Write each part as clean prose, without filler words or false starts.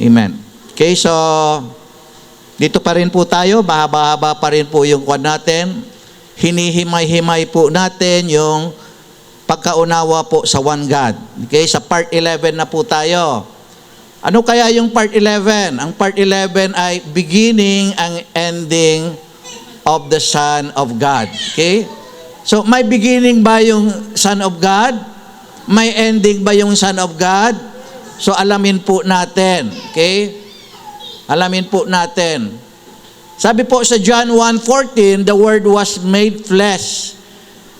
Amen. Okay, so dito pa rin po tayo, mahaba-haba pa rin po yung kwan natin. Hinihimay-himay po natin yung pagkaunawa po sa one God. Okay, sa part 11 na po tayo. Ano kaya yung part 11? Ang part 11 ay beginning and ending of the Son of God. Okay? So, may beginning ba yung Son of God? May ending ba yung Son of God? So, alamin po natin. Okay? Alamin po natin. Sabi po sa John 1:14, the Word was made flesh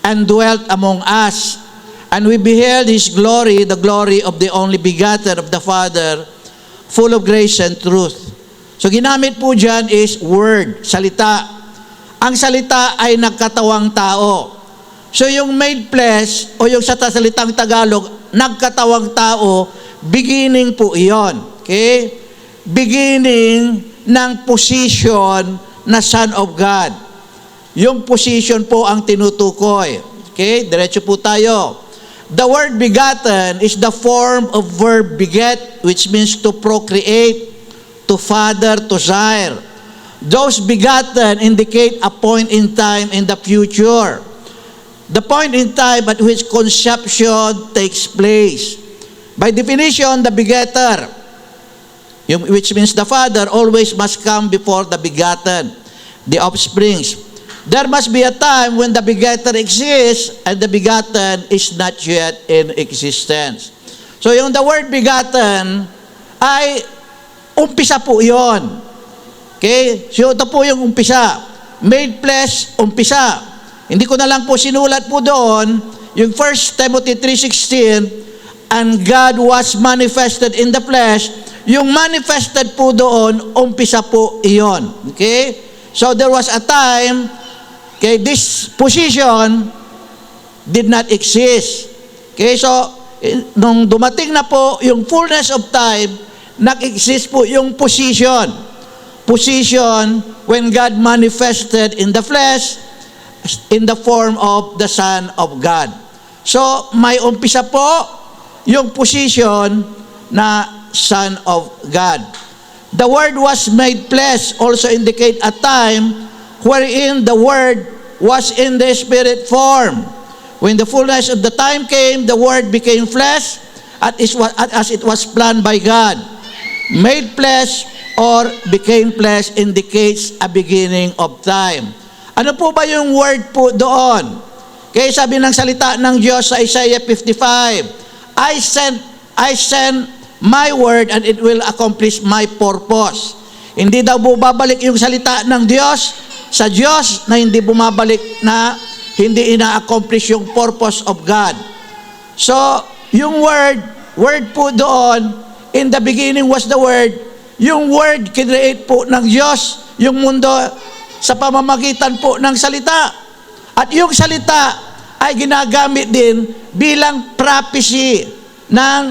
and dwelt among us. And we beheld His glory, the glory of the only begotten of the Father, full of grace and truth. So ginamit po dyan is word, salita. Ang salita ay nagkatawang tao. So yung made flesh, o yung sa salitang Tagalog, nagkatawang tao, beginning po iyon. Okay? Beginning ng position na Son of God. Yung position po ang tinutukoy. Okay? Diretso po tayo. The word begotten is the form of verb beget, which means to procreate, to father, to sire. Those begotten indicate a point in time in the future. The point in time at which conception takes place. By definition, the begetter, which means the father, always must come before the begotten, the offsprings. There must be a time when the begetter exists and the begotten is not yet in existence. So yung the word begotten ay umpisa po yon. Okay? So ito po yung umpisa. Made flesh, umpisa. Hindi ko na lang po sinulat po doon yung 1 Timothy 3:16, and God was manifested in the flesh. Yung manifested po doon, umpisa po iyon. Okay? So there was a time, okay, this position did not exist. Okay, so nung dumating na po yung fullness of time, nag-exist po yung position. Position when God manifested in the flesh in the form of the Son of God. So may umpisa po yung position na Son of God. The Word was made flesh also indicate a time wherein the Word was in the Spirit form. When the fullness of the time came, the Word became flesh as it was planned by God. Made flesh or became flesh indicates a beginning of time. Ano po ba yung word po doon? Kaya sabi ng salita ng Diyos sa Isaiah 55, I send my word and it will accomplish my purpose. Hindi daw bumabalik yung salita ng Diyos sa Diyos na hindi bumabalik na hindi ina-accomplish yung purpose of God. So, yung word po doon, in the beginning was the Word, yung Word kinreate po ng Diyos, yung mundo sa pamamagitan po ng salita. At yung salita ay ginagamit din bilang prophecy ng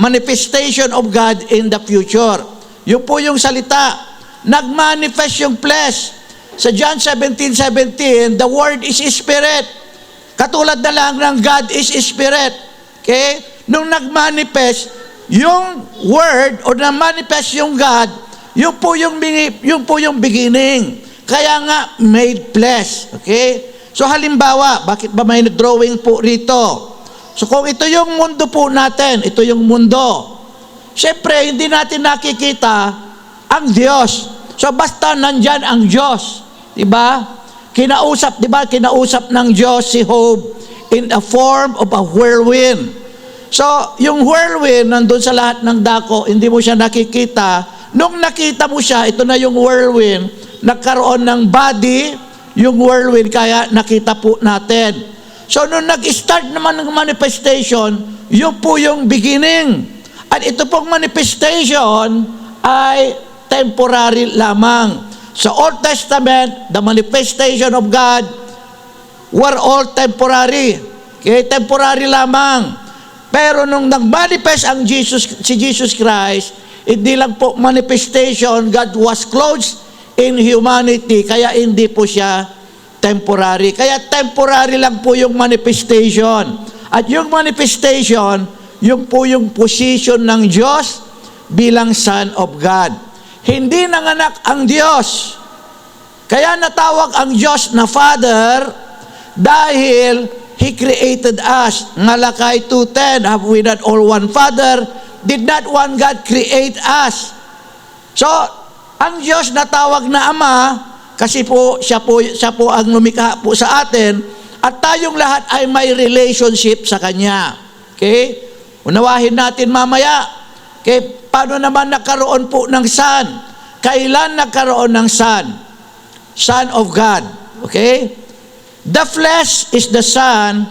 manifestation of God in the future. Yun po yung salita. Nag-manifest yung flesh. Sa John 17:17, the Word is Spirit. Katulad na lang ng God is Spirit. Okay? Nung nag-manifest, yung Word o na-manifest yung God, yun po yung beginning. Kaya nga, made flesh. Okay? So halimbawa, bakit ba may drawing po rito? So kung ito yung mundo po natin, ito yung mundo. Siyempre, hindi natin nakikita ang Diyos. So basta nandyan ang Diyos. Diba? Kinausap ng Diyos si Job in a form of a whirlwind. So, yung whirlwind nandun sa lahat ng dako, hindi mo siya nakikita. Nung nakita mo siya, ito na yung whirlwind, nagkaroon ng body, yung whirlwind, kaya nakita po natin. So, nung nag-start naman ng manifestation, yun po yung beginning. At ito pong manifestation ay temporary lamang. Sa Old Testament, the manifestation of God were all temporary. Okay, temporary lamang. Pero nung nag-manifest si Jesus Christ, hindi lang po manifestation, God was clothed in humanity, kaya hindi po siya temporary. Kaya temporary lang po yung manifestation. At yung manifestation, yung po yung position ng Diyos bilang Son of God. Hindi nanganak ang Diyos. Kaya natawag ang Diyos na Father dahil He created us. Malakay 2:10, have we not all one Father? Did not one God create us? So, ang Diyos natawag na Ama kasi siya po ang lumikha po sa atin at tayong lahat ay may relationship sa Kanya. Okay? Unawahin natin mamaya. Okay? Paano naman nagkaroon po ng Son? Kailan nagkaroon ng Son? Son of God. Okay? The flesh is the Son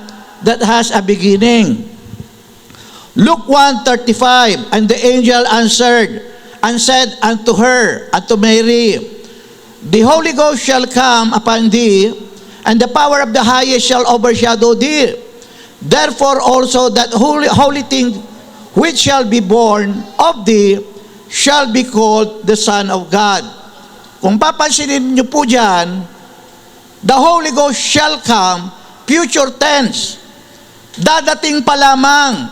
that has a beginning. Luke 1:35, and the angel answered and said unto her, unto Mary, the Holy Ghost shall come upon thee, and the power of the highest shall overshadow thee. Therefore also that holy thing which shall be born of thee shall be called the Son of God. Kung papansinin niyo po dyan, the Holy Ghost shall come, future tense. Dadating pa lamang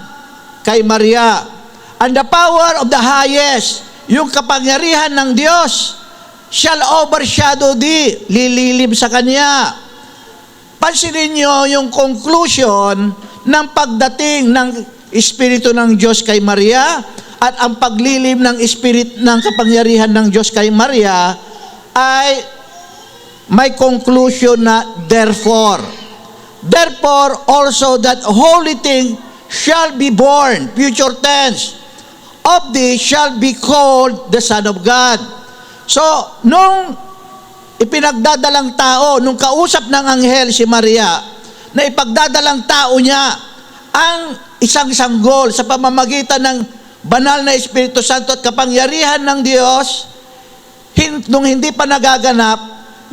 kay Maria. And the power of the highest, yung kapangyarihan ng Diyos, shall overshadow thee, lililim sa Kanya. Pansinin niyo yung conclusion ng pagdating ng Espiritu ng Diyos kay Maria at ang paglilim ng Espiritu ng kapangyarihan ng Diyos kay Maria ay may conclusion na therefore. Therefore also that holy thing shall be born, future tense, of thee shall be called the Son of God. So, nung ipinagdadalang tao, nung kausap ng anghel si Maria, na ipagdadalang tao niya ang isang sanggol sa pamamagitan ng banal na Espiritu Santo at kapangyarihan ng Diyos, nung hindi pa nagaganap,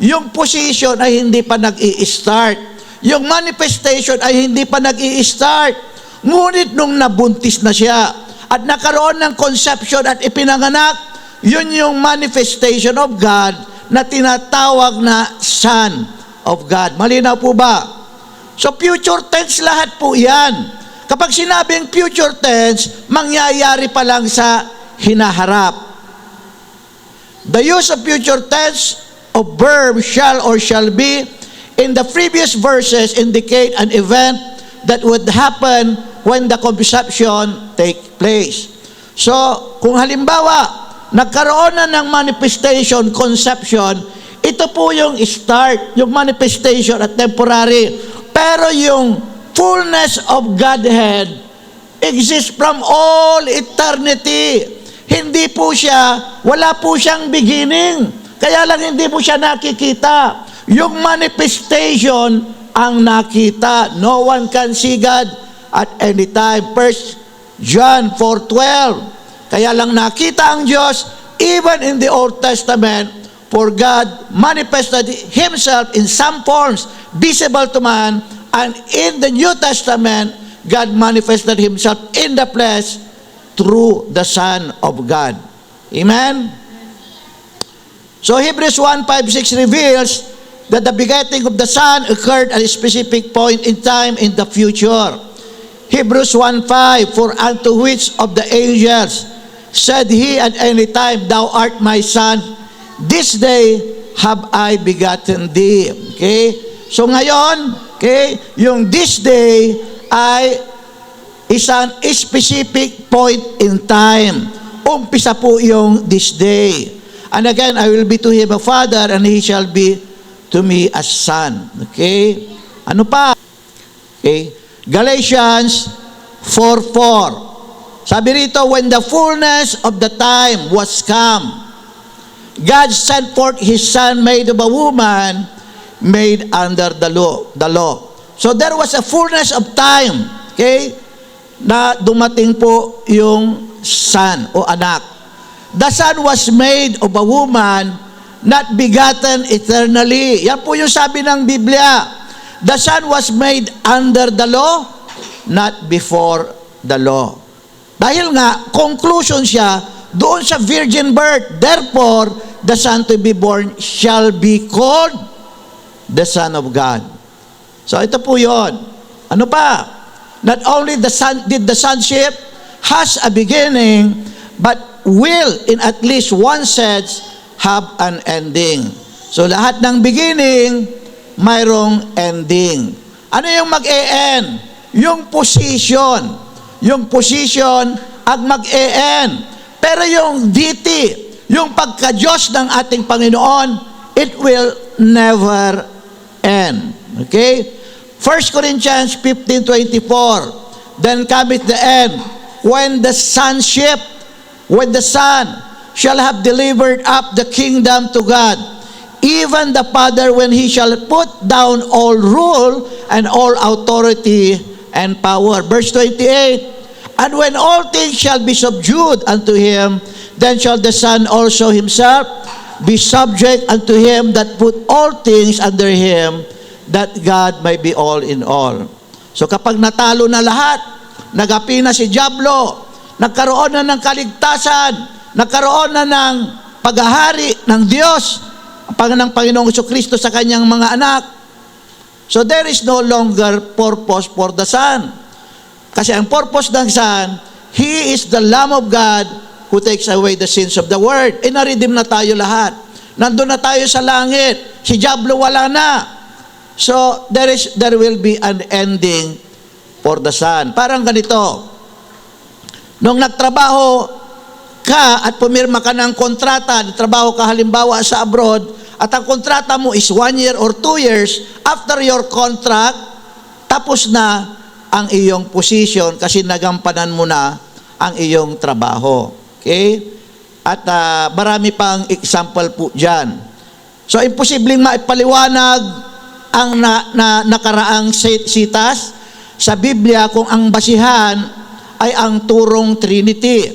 yung position ay hindi pa nag-i-start. Yung manifestation ay hindi pa nag-i-start. Ngunit nung nabuntis na siya at nakaroon ng conception at ipinanganak, yun yung manifestation of God na tinatawag na Son of God. Malinaw po ba? So future tense lahat po yan. Kapag sinabing future tense, mangyayari pa lang sa hinaharap. The use of future tense of verb shall or shall be in the previous verses indicate an event that would happen when the conception take place. So, kung halimbawa, nagkaroon na ng manifestation, conception, ito po yung start, yung manifestation at temporary. Pero yung fullness of Godhead exists from all eternity. Hindi po siya, wala po siyang beginning. Kaya lang hindi po siya nakikita. Yung manifestation ang nakita. No one can see God at any time. 1 John 4:12. Kaya lang nakita ang Diyos even in the Old Testament, for God manifested Himself in some forms visible to man, and in the New Testament, God manifested Himself in the flesh through the Son of God. Amen? So Hebrews 1:5-6 reveals that the begetting of the Son occurred at a specific point in time in the future. Hebrews 1:5, for unto which of the angels said he at any time, Thou art my Son, this day have I begotten thee. Okay? So ngayon, okay, yung this day ay isang specific point in time. Umpisa po yung this day. And again, I will be to him a father, and he shall be to me a son. Okay? Ano pa? Okay? Galatians 4:4. Sabi rito, when the fullness of the time was come, God sent forth His Son made of a woman, made under the law. So there was a fullness of time, okay, na dumating po yung son o anak. The Son was made of a woman, not begotten eternally. Yan po yung sabi ng Biblia. The Son was made under the law, not before the law. Dahil nga, conclusion siya doon sa virgin birth. Therefore, the Son to be born shall be called the Son of God. So ito po yun. Ano pa? Not only did the sonship has a beginning, but will, in at least one sense, have an ending. So lahat ng beginning, mayroong ending. Ano yung mag-e-end? Yung position. Yung position ang mag-e-end. Pero yung deity, yung pagka-Diyos ng ating Panginoon, it will never end. Okay? 1 Corinthians 15:24, then cometh the end, when the Son shall have delivered up the kingdom to God, even the Father, when he shall put down all rule and all authority and power. Verse 28, and when all things shall be subdued unto him, then shall the Son also himself be subject unto him that put all things under him, that God may be all in all. So kapag natalo na lahat, nagapi na si Diablo, nagkaroon na ng kaligtasan, nagkaroon na ng paghahari ng Diyos, ng Panginoong Jesucristo sa kanyang mga anak. So there is no longer purpose for the Son. Kasi ang purpose ng Son, He is the Lamb of God who takes away the sins of the world. Na-redeem na tayo lahat. Nandun na tayo sa langit. Si Diablo wala na. So there will be an ending for the Son. Parang ganito. Nung nagtrabaho ka at pumirma ka ng kontrata, nagtrabaho ka halimbawa sa abroad, at ang kontrata mo is 1 year or 2 years, after your contract, tapos na ang iyong position kasi nagampanan mo na ang iyong trabaho. Okay? At marami pang example po dyan. So, imposibleng maipaliwanag ang nakaraang sitas sa Biblia kung ang basihan ay ang turong Trinity.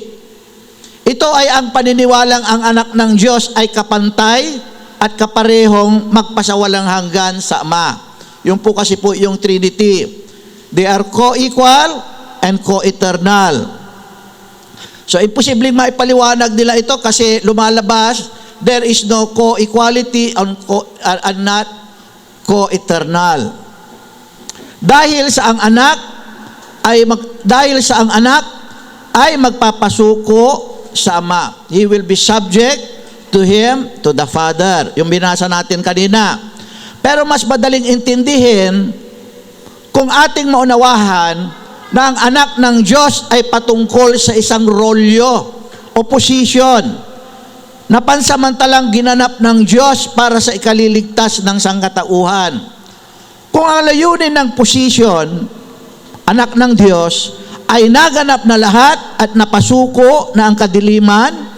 Ito ay ang paniniwalang ang anak ng Diyos ay kapantay at kaparehong magpasawalang hanggan sa Ama. Yung po kasi po yung Trinity. They are co-equal and co-eternal. So, imposibleng maipaliwanag nila ito kasi lumalabas, there is no co-equality and not co-eternal. Dahil sa ang anak ay magpapasuko sa Ama. He will be subject to Him, to the Father. Yung binasa natin kanina. Pero mas madaling intindihin kung ating maunawahan na ang anak ng Diyos ay patungkol sa isang rolyo o posisyon na pansamantalang ginanap ng Diyos para sa ikaliligtas ng sangkatauhan. Kung ang layunin ng posisyon, anak ng Diyos, ay naganap na lahat at napasuko na ang kadiliman,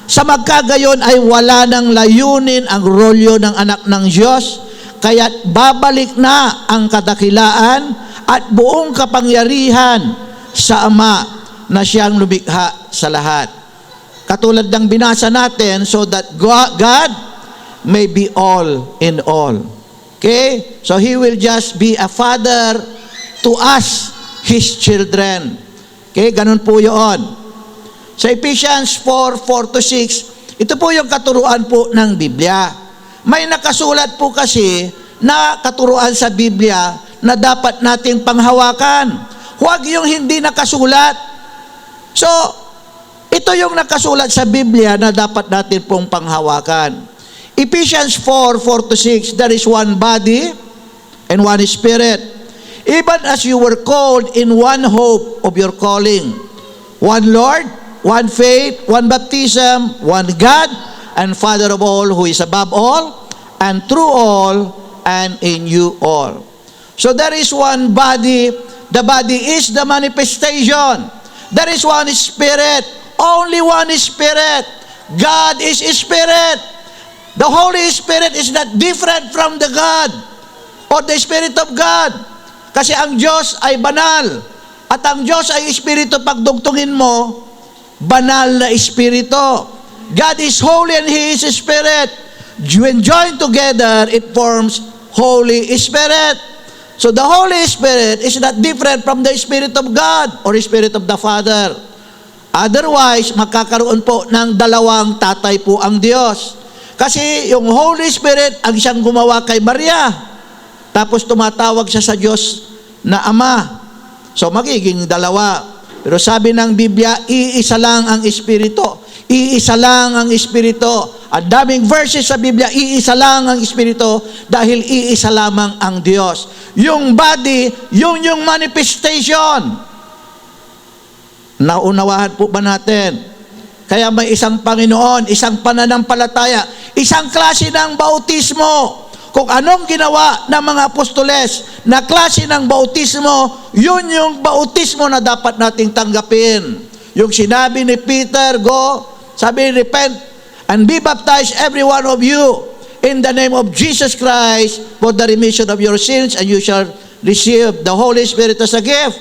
sa magkagayon ay wala ng layunin ang rolyo ng anak ng Diyos, kaya't babalik na ang kadakilaan at buong kapangyarihan sa Ama na siyang lumikha sa lahat. Katulad ng binasa natin, so that God may be all in all. Okay? So He will just be a father to us, His children. Okay? Ganun po yun. Sa Ephesians 4:4-6, ito po yung katuruan po ng Biblia. May nakasulat po kasi na katuruan sa Biblia na dapat nating panghawakan. Huwag yung hindi nakasulat. So, ito yung nakasulat sa Biblia na dapat natin pong panghawakan. Ephesians 4:4-6, there is one body and one spirit, even as you were called in one hope of your calling. One Lord, one faith, one baptism, one God, and Father of all, who is above all, and through all, and in you all. So there is one body. The body is the manifestation. There is one spirit. Only one Spirit. God is Spirit. The Holy Spirit is not different from the God or the Spirit of God. Kasi ang Diyos ay banal. At ang Diyos ay Espiritu. Pagdugtungin mo, banal na Espiritu. God is holy and He is Spirit. When joined together, it forms Holy Spirit. So the Holy Spirit is not different from the Spirit of God or Spirit of the Father. Otherwise, magkakaroon po ng dalawang tatay po ang Diyos. Kasi yung Holy Spirit ang siyang gumawa kay Maria. Tapos tumatawag siya sa Diyos na Ama. So magiging dalawa. Pero sabi ng Biblia, iisa lang ang Espiritu. Iisa lang ang Espiritu. Ang daming verses sa Biblia, iisa lang ang Espiritu dahil iisa lamang ang Diyos. Yung body, yung manifestation. Naunawahan po ba natin? Kaya may isang Panginoon, isang pananampalataya, isang klase ng bautismo. Kung anong ginawa ng mga apostoles na klase ng bautismo, yun yung bautismo na dapat nating tanggapin. Yung sinabi ni Peter, go, sabi, repent and be baptized every one of you in the name of Jesus Christ for the remission of your sins, and you shall receive the Holy Spirit as a gift.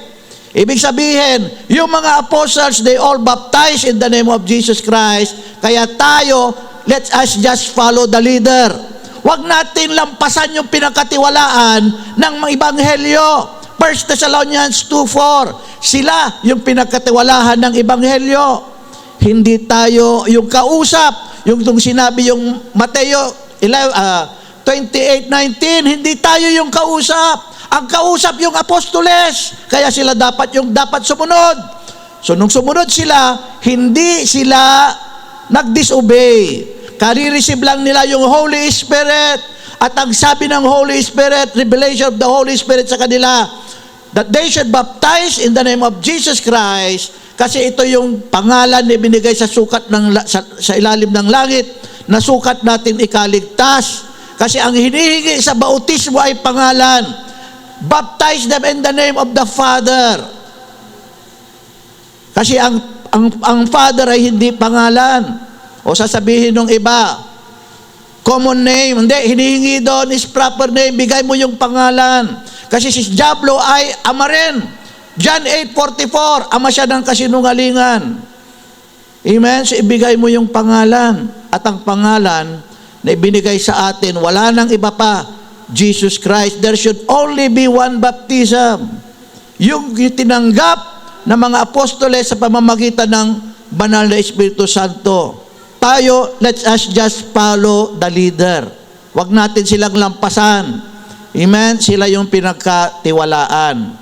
Ibig sabihin, yung mga apostles, they all baptized in the name of Jesus Christ. Kaya tayo, let us just follow the leader. Huwag natin lampasan yung pinakatiwalaan ng mga ibanghelyo. 1 Thessalonians 2:4, sila yung pinakatiwalahan ng ibanghelyo. Hindi tayo yung kausap, yung sinabi yung Mateo 28:19, hindi tayo yung kausap. Ang kausap yung apostoles, kaya sila dapat sumunod. So nung sumunod sila, hindi sila nag-disobey. Kari-receive lang nila yung Holy Spirit. At ang sabi ng Holy Spirit, revelation of the Holy Spirit sa kanila, that they should baptize in the name of Jesus Christ, kasi ito yung pangalan na binigay sa sukat sa ilalim ng langit, na sukat natin ikaligtas. Kasi ang hinihingi sa bautismo ay pangalan. Baptize them in the name of the Father. Kasi ang Father ay hindi pangalan. O sasabihin ng iba, common name. Hindi, hinihingi doon is proper name. Bigay mo yung pangalan. Kasi si Diablo ay ama rin. John 8:44, ama siya ng kasinungalingan. Amen? So ibigay mo yung pangalan. At ang pangalan na ibinigay sa atin, wala nang iba pa, Jesus Christ. There should only be one baptism. Yung tinanggap ng mga apostoles sa pamamagitan ng banal na Espiritu Santo. Tayo, let us just follow the leader. Huwag natin silang lampasan. Amen? Sila yung pinagkatiwalaan.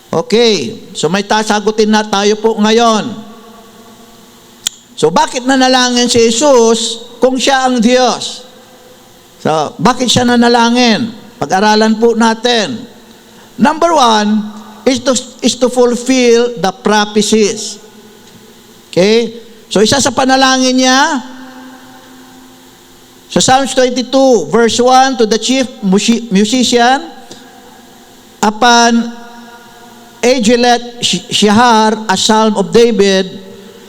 Okay. So may sagutin na tayo po ngayon. So bakit nanalangin si Jesus kung siya ang Diyos? So bakit siya nanalangin? Pag-aralan po natin. Number 1 is to fulfill the prophecies. Okay? So isa sa panalangin niya, sa Psalms 22, verse 1, to the chief musician, upon Agelet Shahar, a psalm of David,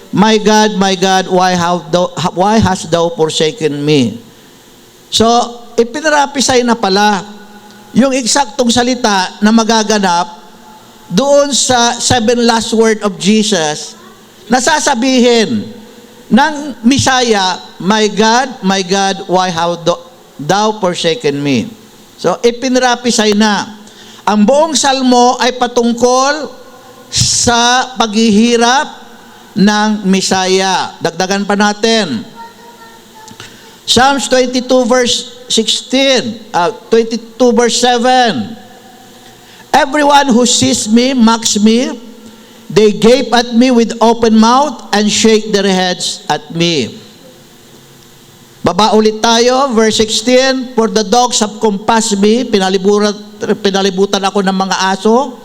my God, why hast thou forsaken me? So, ipinarapisay na pala yung eksaktong salita na magaganap doon sa 7 last word of Jesus, nasasabihin ng Messiah, my God, why have thou forsaken me? So, ipinrapisay na. Ang buong salmo ay patungkol sa paghihirap ng Messiah. Dagdagan pa natin. Psalms 22 verse 16, 22 verse 7. Everyone who sees me mocks me. They gape at me with open mouth and shake their heads at me. Baba ulit tayo, verse 16. For the dogs have compassed me, pinalibutan ako ng mga aso.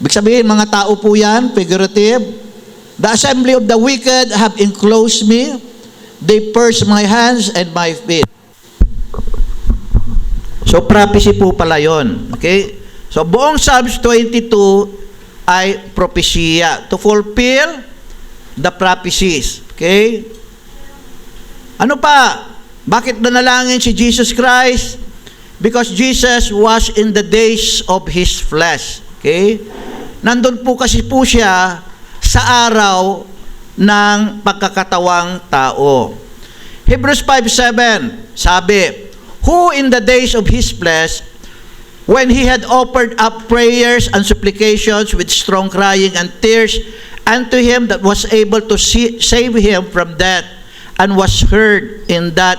Ibig sabihin, mga tao po yan, figurative. The assembly of the wicked have enclosed me. They purse my hands and my feet. So, prophecy po pala yun. Okay? So, buong Psalms 22 ay propesya to fulfill the prophecies. Okay? Ano pa? Bakit nanalangin si Jesus Christ? Because Jesus was in the days of His flesh. Okay? Nandun po kasi po siya sa araw ng pagkakatawang tao. Hebrews 5:7, sabi, who in the days of His flesh, when He had offered up prayers and supplications with strong crying and tears unto Him that was able to save him from death, and was heard in that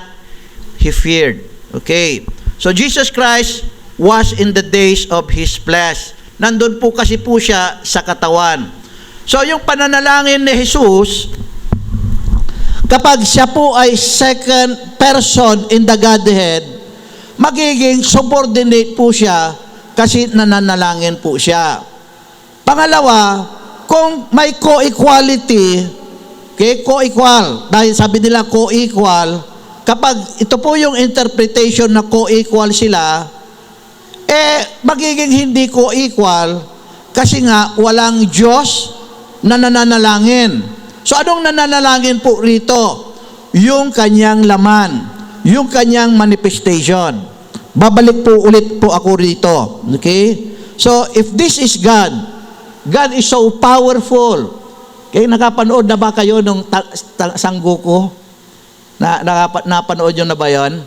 He feared. Okay. So Jesus Christ was in the days of His flesh. Nandun po kasi po siya sa katawan. So yung pananalangin ni Jesus, kapag siya po ay second person in the Godhead, magiging subordinate po siya kasi nananalangin po siya. Pangalawa, kung may co-equality, okay, co-equal, dahil sabi nila co-equal, kapag ito po yung interpretation na co-equal sila, magiging hindi co-equal kasi nga walang Diyos na nananalangin. So anong nananalangin po rito? Yung kanyang laman, yung kanyang manifestation. Babalik po ulit po ako rito. Okay? So if this is God, God is so powerful. Okay, nakapanood na ba kayo nung Sanggoko? Napanood nyo na ba yun?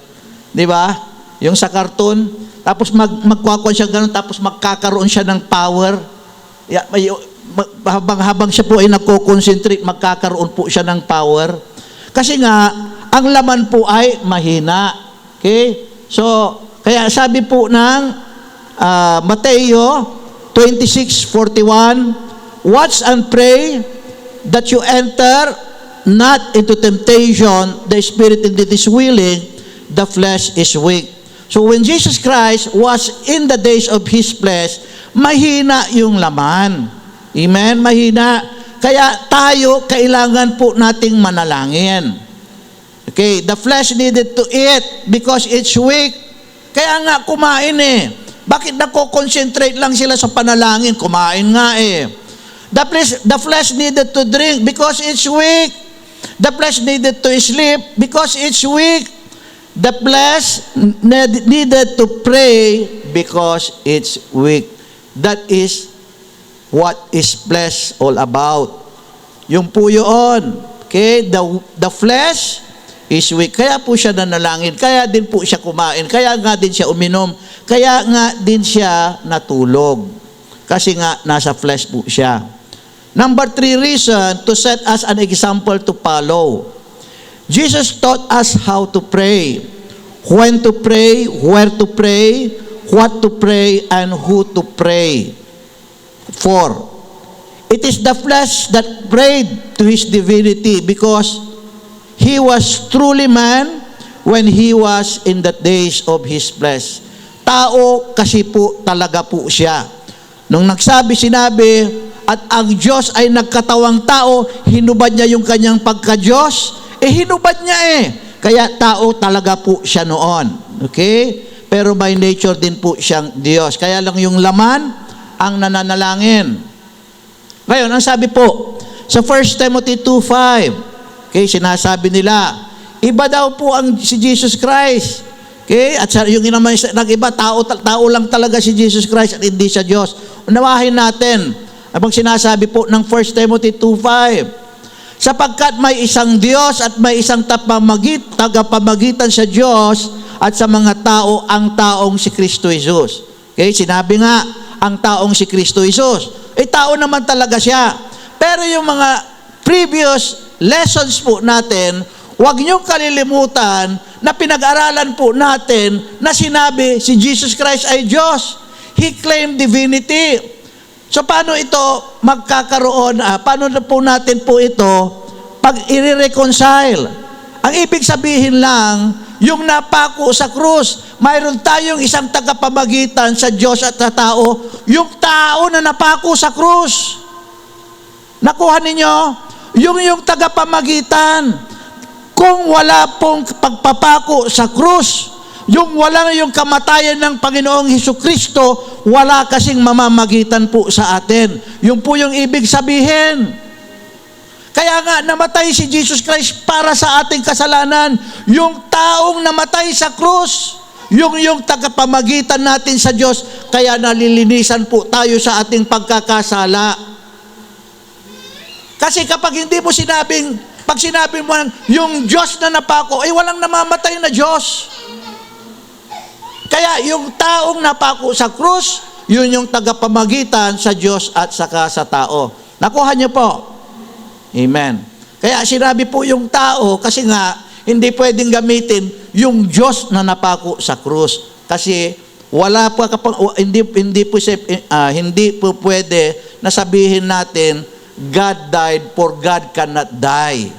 Di ba? Yung sa cartoon, tapos magkwakuan siya ganun, tapos magkakaroon siya ng power. Habang siya po ay nagko-concentrate, magkakaroon po siya ng power. Kasi nga, ang laman po ay mahina. Okay? So, kaya sabi po ng Mateo 26:41, watch and pray that you enter not into temptation, the spirit indeed is willing, the flesh is weak. So when Jesus Christ was in the days of His flesh, mahina yung laman. Amen? Mahina. Kaya tayo, kailangan po nating manalangin. Okay, the flesh needed to eat because it's weak. Kaya nga, kumain eh. Bakit nako-concentrate lang sila sa panalangin? Kumain nga eh. The flesh needed to drink because it's weak. The flesh needed to sleep because it's weak. The flesh needed to pray because it's weak. That is what is flesh all about. Yung po yun. Okay? The flesh is weak. Kaya po siya nanalangin. Kaya din po siya kumain. Kaya nga din siya uminom. Kaya nga din siya natulog. Kasi nga nasa flesh po siya. Number 3 reason to set us an example to follow. Jesus taught us how to pray, when to pray, where to pray, what to pray, and who to pray for. It is the flesh that prayed to His divinity because He was truly man when He was in the days of His flesh. Tao kasi po talaga po siya. Nung sinabi, at ang Diyos ay nagkatawang tao, hinubad niya yung kanyang pagka-Diyos, hinubad niya eh. Kaya tao talaga po siya noon. Okay? Pero by nature din po siyang Diyos. Kaya lang yung laman ang nananalangin. Ngayon, ang sabi po, sa 1 Timothy 2:5, okay, sinasabi nila, iba daw po si Jesus Christ. Okay? At yung naman ng iba, tao lang talaga si Jesus Christ at hindi siya Diyos. Unawahin natin, habang sinasabi po ng 1 Timothy 2:5, sapagkat may isang Diyos at may isang tagapamagitan sa Diyos at sa mga tao, ang taong si Kristo Jesus. Okay, sinabi nga, ang taong si Kristo Jesus. Tao naman talaga siya. Pero yung mga previous lessons po natin, huwag niyong kalilimutan na pinag-aralan po natin na sinabi si Jesus Christ ay Diyos. He claimed divinity. So paano ito magkakaroon, paano na po natin po ito pag i-reconcile? Ang ibig sabihin lang, yung napako sa krus, mayroon tayong isang tagapamagitan sa Diyos at sa tao, yung tao na napako sa krus. Nakuha ninyo? Yung tagapamagitan. Kung wala pong pagpapako sa krus, yung kamatayan ng Panginoong Hesukristo, wala kasing mamamagitan po sa atin. Yung po yung ibig sabihin. Kaya nga, namatay si Jesus Christ para sa ating kasalanan. Yung taong namatay sa krus, yung tagapamagitan natin sa Diyos, kaya nalilinisan po tayo sa ating pagkakasala. Kasi kapag hindi mo pag sinabi mo yung Diyos na napako, walang namamatay na Diyos. Kaya yung taong napako sa krus, yun yung tagapamagitan sa Diyos at saka sa tao. Nakuha niyo po? Amen. Kaya sinabi po yung tao, kasi nga, hindi pwedeng gamitin yung Diyos na napako sa krus. Kasi Wala pa hindi po pwede na sabihin natin God died for God cannot die.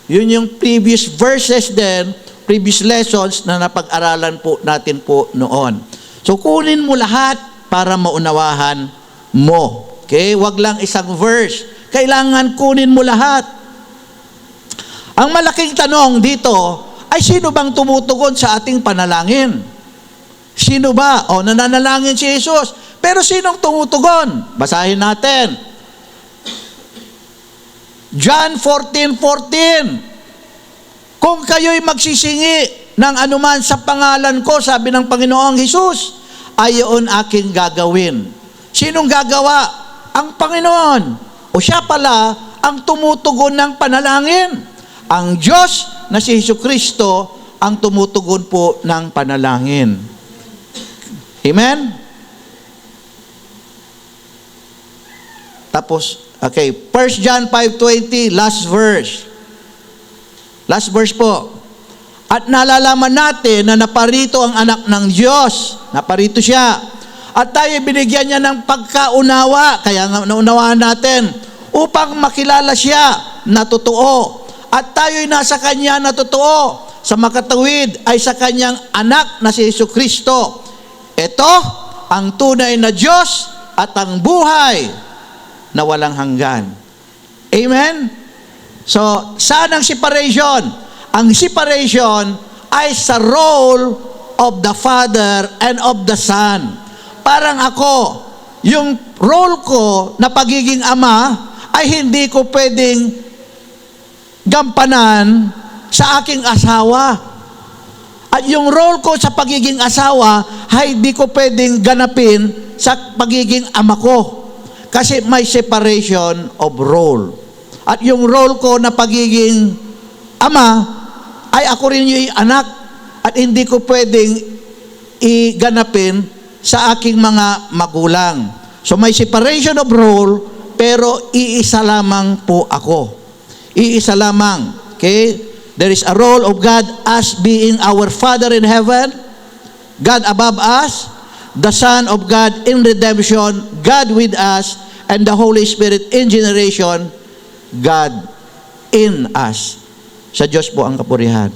Yun yung previous verses din, previous lessons na napag-aralan po natin po noon. So kunin mo lahat para maunawahan mo. Okay? Wag lang isang verse. Kailangan kunin mo lahat. Ang malaking tanong dito ay sino bang tumutugon sa ating panalangin? Sino ba? O, nananalangin si Jesus. Pero sinong tumutugon? Basahin natin. John 14:14. Kung kayo'y magsisingi ng anuman sa pangalan ko, sabi ng Panginoong Jesus, ayon aking gagawin. Sinong gagawa? Ang Panginoon. O siya pala ang tumutugon ng panalangin. Ang Diyos na si Jesucristo ang tumutugon po ng panalangin. Amen? Tapos, okay, 1 John 5:20, last verse. Last verse po. At nalalaman natin na naparito ang anak ng Diyos. Naparito siya. At tayo binigyan niya ng pagkaunawa, kaya naunawaan natin, upang makilala siya na totoo. At tayo'y nasa Kanya na totoo. Sa makatawid ay sa Kanyang anak na si Jesucristo. Ito ang tunay na Diyos at ang buhay na walang hanggan. Amen? So, saan ang separation? Ang separation ay sa role of the Father and of the Son. Parang ako, yung role ko na pagiging ama ay hindi ko pwedeng gampanan sa aking asawa. At yung role ko sa pagiging asawa ay hindi ko pwedeng ganapin sa pagiging ama ko. Kasi may separation of role. At yung role ko na pagiging ama, ay ako rin yung anak. At hindi ko pwedeng iganapin sa aking mga magulang. So may separation of role, pero iisa lamang po ako. Iisa lamang. Okay? There is a role of God as being our Father in heaven, God above us, the Son of God in redemption, God with us, and the Holy Spirit in generation, God in us. Sa Diyos po ang kapurihan.